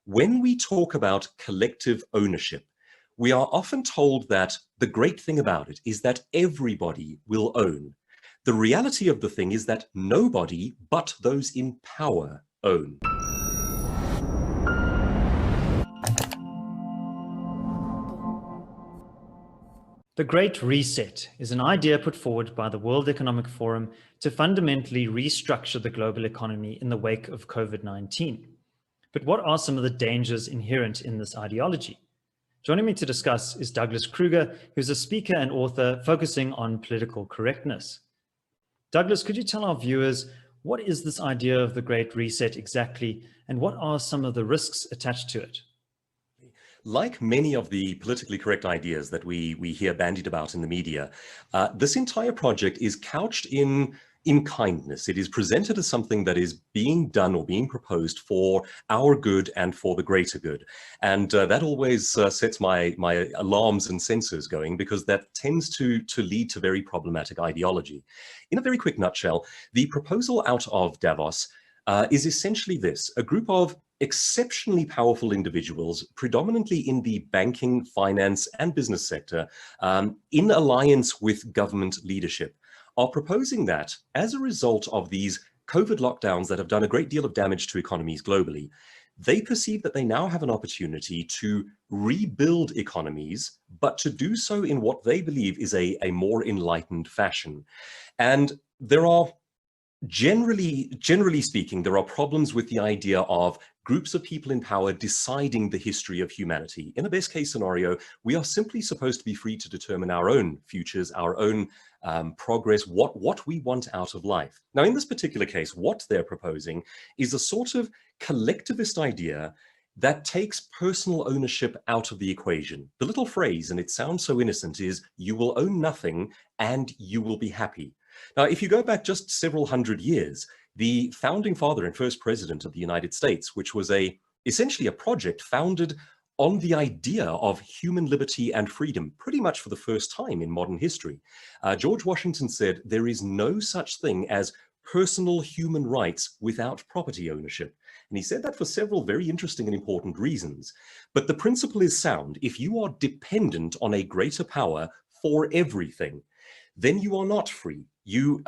When we talk about collective ownership, we are often told that the great thing about it is that everybody will own. The reality of the thing is that nobody but those in power own. The Great Reset is an idea put forward by the World Economic Forum to fundamentally restructure the global economy in the wake of COVID-19. But what are some of the dangers inherent in this ideology? Joining me to discuss is Douglas Kruger, who's a speaker and author focusing on political correctness. Douglas, could you tell our viewers, what is this idea of the Great Reset exactly, and what are some of the risks attached to it? Like many of the politically correct ideas that we hear bandied about in the media, this entire project is couched in kindness. It is presented as something that is being done or being proposed for our good and for the greater good. And that always sets my alarms and sensors going, because that tends to lead to very problematic ideology. In a very quick nutshell, the proposal out of Davos is essentially this: a group of exceptionally powerful individuals, predominantly in the banking, finance, and business sector, in alliance with government leadership, are proposing that as a result of these COVID lockdowns that have done a great deal of damage to economies globally, they perceive that they now have an opportunity to rebuild economies, but to do so in what they believe is a more enlightened fashion. And there are generally speaking, there are problems with the idea of groups of people in power deciding the history of humanity. In a best case scenario, we are simply supposed to be free to determine our own futures, our own progress, what we want out of life. Now, in this particular case, what they're proposing is a sort of collectivist idea that takes personal ownership out of the equation. The little phrase, and it sounds so innocent, is "you will own nothing and you will be happy." Now, if you go back just several hundred years, the founding father and first president of the United States, which was essentially a project founded on the idea of human liberty and freedom, pretty much for the first time in modern history, George Washington said, "There is no such thing as personal human rights without property ownership." And he said that for several very interesting and important reasons. But the principle is sound. If you are dependent on a greater power for everything, then you are not free. You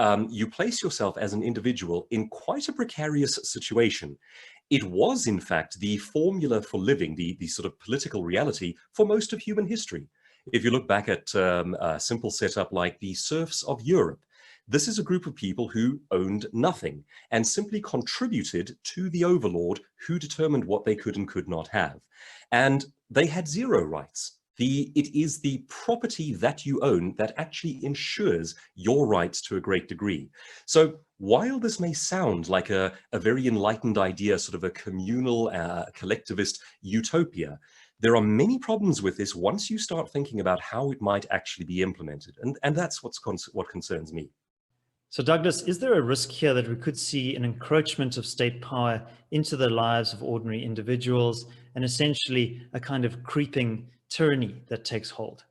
place yourself as an individual in quite a precarious situation. It was, in fact, the formula for living, the sort of political reality for most of human history. If you look back at a simple setup like the serfs of Europe, this is a group of people who owned nothing and simply contributed to the overlord who determined what they could and could not have. And they had zero rights. It is the property that you own that actually ensures your rights to a great degree. So while this may sound like a very enlightened idea, sort of a communal, collectivist utopia, there are many problems with this once you start thinking about how it might actually be implemented. And that's what concerns me. So Douglas, is there a risk here that we could see an encroachment of state power into the lives of ordinary individuals and essentially a kind of creeping tyranny that takes hold?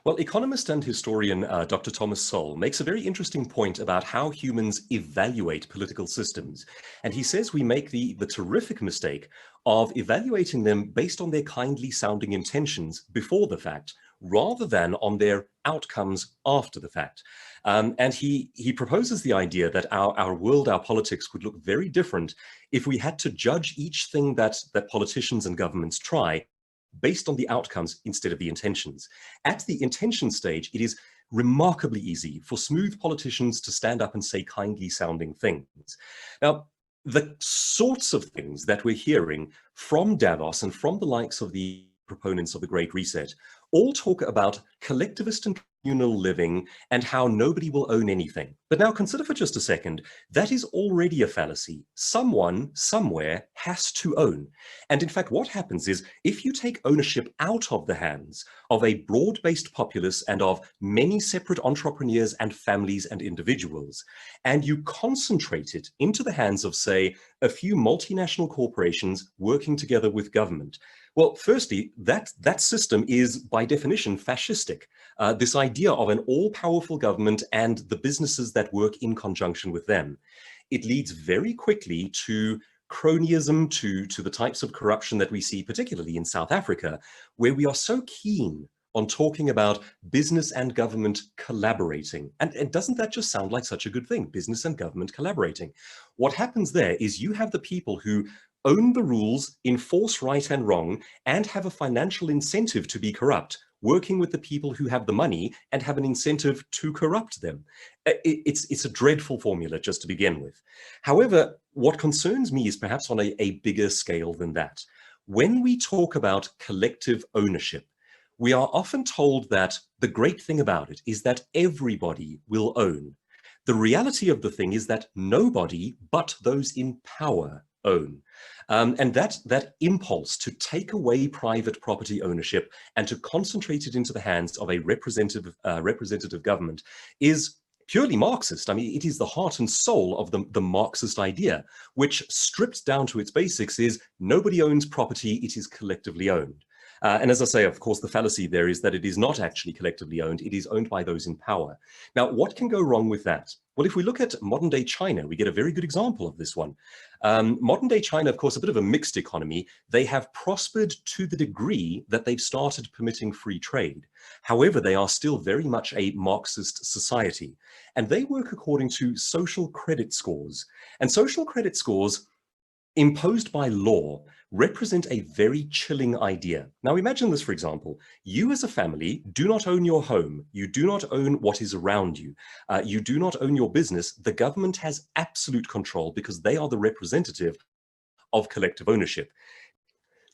Well, economist and historian Dr. Thomas Sowell makes a very interesting point about how humans evaluate political systems. And he says we make the terrific mistake of evaluating them based on their kindly sounding intentions before the fact, rather than on their outcomes after the fact. And he proposes the idea that our world, our politics would look very different if we had to judge each thing that politicians and governments try based on the outcomes instead of the intentions. At the intention stage, it is remarkably easy for smooth politicians to stand up and say kindly sounding things. Now, the sorts of things that we're hearing from Davos and from the likes of the proponents of the Great Reset all talk about collectivist and communal living and how nobody will own anything. But now consider for just a second, that is already a fallacy. Someone, somewhere, has to own. And in fact, what happens is, if you take ownership out of the hands of a broad-based populace and of many separate entrepreneurs and families and individuals, and you concentrate it into the hands of, say, a few multinational corporations working together with government, well, firstly, that system is by definition fascistic. This idea of an all-powerful government and the businesses that work in conjunction with them. It leads very quickly to cronyism to the types of corruption that we see, particularly in South Africa, where we are so keen on talking about business and government collaborating. And doesn't that just sound like such a good thing? Business and government collaborating. What happens there is you have the people who own the rules, enforce right and wrong, and have a financial incentive to be corrupt, working with the people who have the money and have an incentive to corrupt them. It's a dreadful formula just to begin with. However, what concerns me is perhaps on a bigger scale than that. When we talk about collective ownership, we are often told that the great thing about it is that everybody will own. The reality of the thing is that nobody but those in power own. And that impulse to take away private property ownership and to concentrate it into the hands of a representative government is purely Marxist. I mean, it is the heart and soul of the Marxist idea, which stripped down to its basics is nobody owns property, it is collectively owned. And as I say, of course, the fallacy there is that it is not actually collectively owned, it is owned by those in power. Now, what can go wrong with that? Well, if we look at modern day China, we get a very good example of this one. Modern day China, of course, a bit of a mixed economy. They have prospered to the degree that they've started permitting free trade. However, they are still very much a Marxist society, and they work according to social credit scores. And social credit scores imposed by law represent a very chilling idea. Now imagine this, for example. You as a family do not own your home. You do not own what is around you. You do not own your business. The government has absolute control because they are the representative of collective ownership.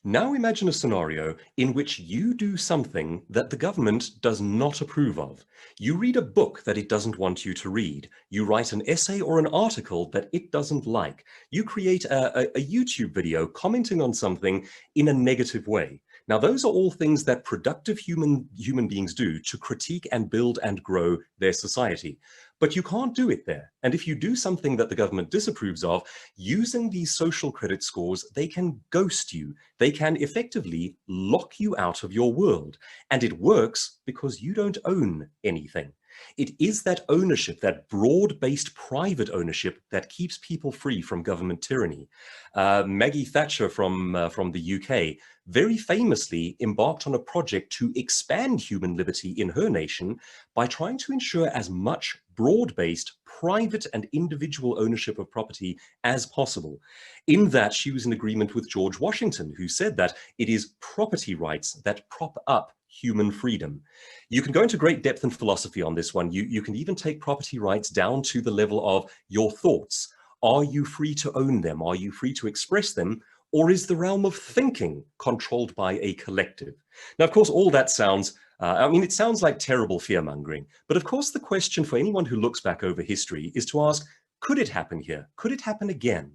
Now imagine a scenario in which you do something that the government does not approve of. You read a book that it doesn't want you to read. You write an essay or an article that it doesn't like. You create a YouTube video commenting on something in a negative way. Now, those are all things that productive human beings do to critique and build and grow their society. But you can't do it there. And if you do something that the government disapproves of, using these social credit scores, they can ghost you. They can effectively lock you out of your world. And it works because you don't own anything. It is that ownership, that broad-based private ownership, that keeps people free from government tyranny. Maggie Thatcher from the UK very famously embarked on a project to expand human liberty in her nation by trying to ensure as much broad-based private and individual ownership of property as possible. In that, she was in agreement with George Washington, who said that it is property rights that prop up human freedom. You can go into great depth and philosophy on this one. You can even take property rights down to the level of your thoughts. Are you free to own them? Are you free to express them? Or is the realm of thinking controlled by a collective? Now, of course, all that sounds, it sounds like terrible fear-mongering. But of course, the question for anyone who looks back over history is to ask, could it happen here? Could it happen again?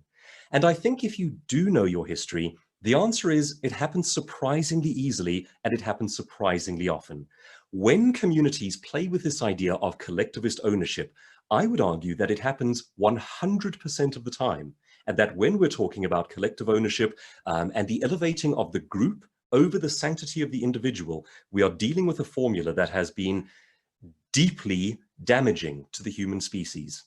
And I think if you do know your history, the answer is it happens surprisingly easily and it happens surprisingly often. When communities play with this idea of collectivist ownership, I would argue that it happens 100% of the time. And that when we're talking about collective ownership and the elevating of the group over the sanctity of the individual, we are dealing with a formula that has been deeply damaging to the human species.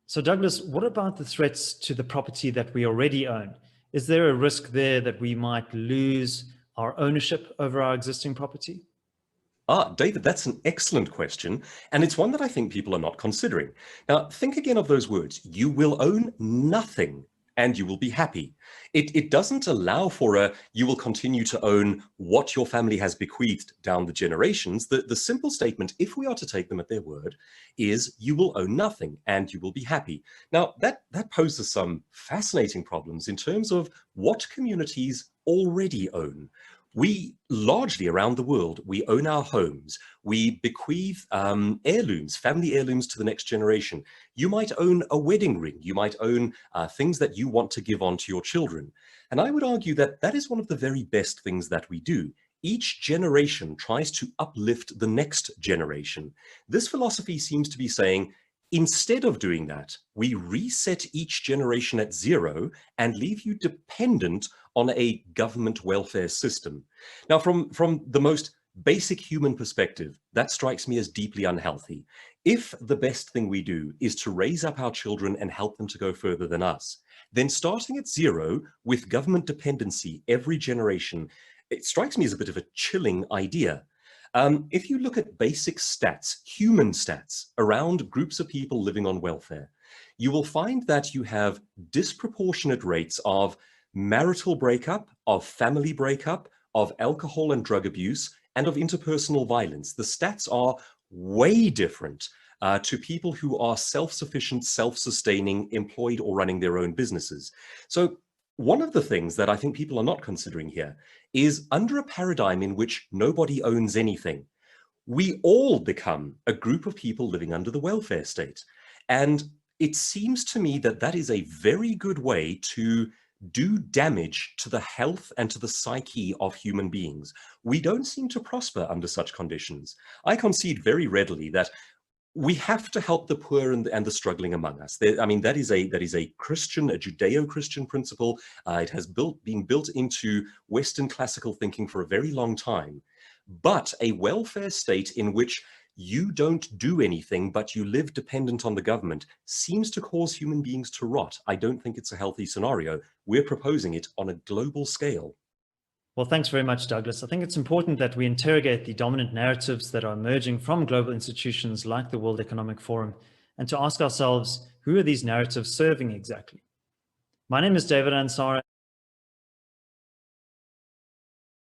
So Douglas, what about the threats to the property that we already own? Is there a risk there that we might lose our ownership over our existing property? David, that's an excellent question, and it's one that I think people are not considering. Now, think again of those words. You will own nothing, and you will be happy. It doesn't allow for you will continue to own what your family has bequeathed down the generations. The simple statement, if we are to take them at their word, is you will own nothing, and you will be happy. Now, that poses some fascinating problems in terms of what communities already own. We largely around the world, we own our homes. We bequeath heirlooms, family heirlooms to the next generation. You might own a wedding ring. You might own things that you want to give on to your children. And I would argue that that is one of the very best things that we do. Each generation tries to uplift the next generation. This philosophy seems to be saying, instead of doing that, we reset each generation at zero and leave you dependent on a government welfare system. Now, from the most basic human perspective, that strikes me as deeply unhealthy. If the best thing we do is to raise up our children and help them to go further than us, then starting at zero with government dependency every generation, it strikes me as a bit of a chilling idea. If you look at basic stats, human stats, around groups of people living on welfare, you will find that you have disproportionate rates of marital breakup, of family breakup, of alcohol and drug abuse, and of interpersonal violence. The stats are way different to people who are self-sufficient, self-sustaining, employed, or running their own businesses. So one of the things that I think people are not considering here is, under a paradigm in which nobody owns anything, we all become a group of people living under the welfare state. And it seems to me that that is a very good way to do damage to the health and to the psyche of human beings. We don't seem to prosper under such conditions. I concede very readily that we have to help the poor and the struggling among us. I mean, that is a Christian, a Judeo-Christian principle. It has been built into Western classical thinking for a very long time. But a welfare state in which you don't do anything, but you live dependent on the government, seems to cause human beings to rot. I don't think it's a healthy scenario. We're proposing it on a global scale. Well, thanks very much, Douglas. I think it's important that we interrogate the dominant narratives that are emerging from global institutions like the World Economic Forum, and to ask ourselves, who are these narratives serving exactly? My name is David Ansara.